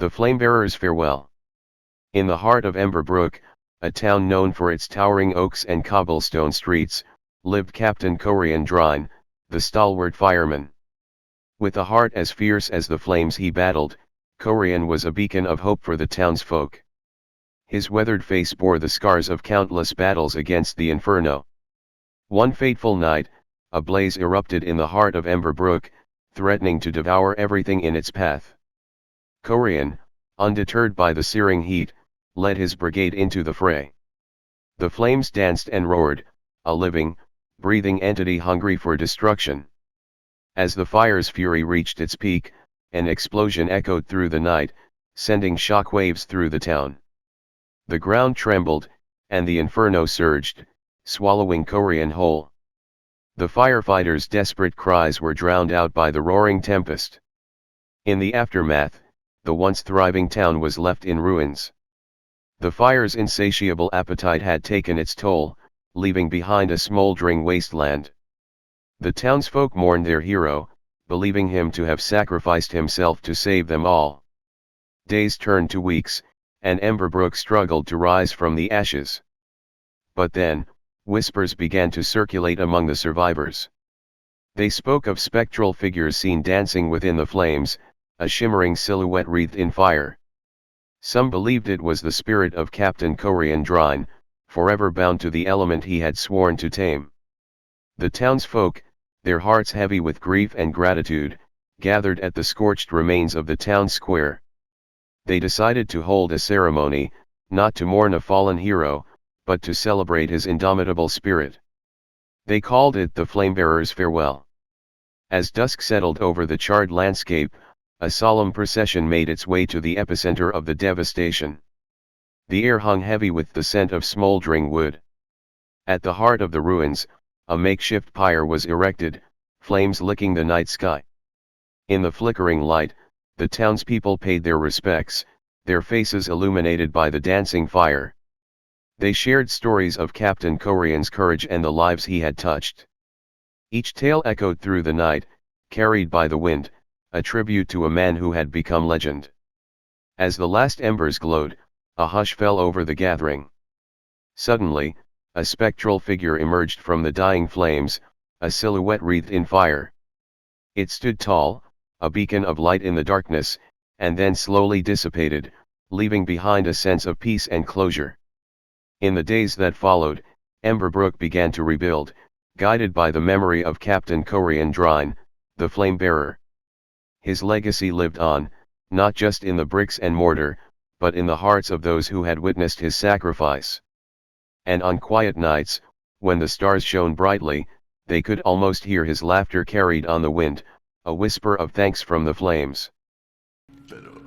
The Flamebearer's Farewell. In the heart of Ember Brook, a town known for its towering oaks and cobblestone streets, lived Captain Corian Drine, the stalwart fireman. With a heart as fierce as the flames he battled, Corian was a beacon of hope for the townsfolk. His weathered face bore the scars of countless battles against the inferno. One fateful night, a blaze erupted in the heart of Ember Brook, threatening to devour everything in its path. Corian, undeterred by the searing heat, led his brigade into the fray. The flames danced and roared, a living, breathing entity hungry for destruction. As the fire's fury reached its peak, an explosion echoed through the night, sending shock waves through the town. The ground trembled, and the inferno surged, swallowing Corian whole. The firefighters' desperate cries were drowned out by the roaring tempest. In the aftermath, the once thriving town was left in ruins. The fire's insatiable appetite had taken its toll, leaving behind a smoldering wasteland. The townsfolk mourned their hero, believing him to have sacrificed himself to save them all. Days turned to weeks, and Ember Brook struggled to rise from the ashes. But then, whispers began to circulate among the survivors. They spoke of spectral figures seen dancing within the flames, a shimmering silhouette wreathed in fire. Some believed it was the spirit of Captain Corian Drine, forever bound to the element he had sworn to tame. The townsfolk, their hearts heavy with grief and gratitude, gathered at the scorched remains of the town square. They decided to hold a ceremony, not to mourn a fallen hero, but to celebrate his indomitable spirit. They called it the Flamebearer's Farewell. As dusk settled over the charred landscape, a solemn procession made its way to the epicenter of the devastation. The air hung heavy with the scent of smoldering wood. At the heart of the ruins, a makeshift pyre was erected, flames licking the night sky. In the flickering light, the townspeople paid their respects, their faces illuminated by the dancing fire. They shared stories of Captain Corian's courage and the lives he had touched. Each tale echoed through the night, carried by the wind, a tribute to a man who had become legend. As the last embers glowed, a hush fell over the gathering. Suddenly, a spectral figure emerged from the dying flames, a silhouette wreathed in fire. It stood tall, a beacon of light in the darkness, and then slowly dissipated, leaving behind a sense of peace and closure. In the days that followed, Ember Brook began to rebuild, guided by the memory of Captain Corian Drine, the Flamebearer. His legacy lived on, not just in the bricks and mortar, but in the hearts of those who had witnessed his sacrifice. And on quiet nights, when the stars shone brightly, they could almost hear his laughter carried on the wind, a whisper of thanks from the flames. Fellow,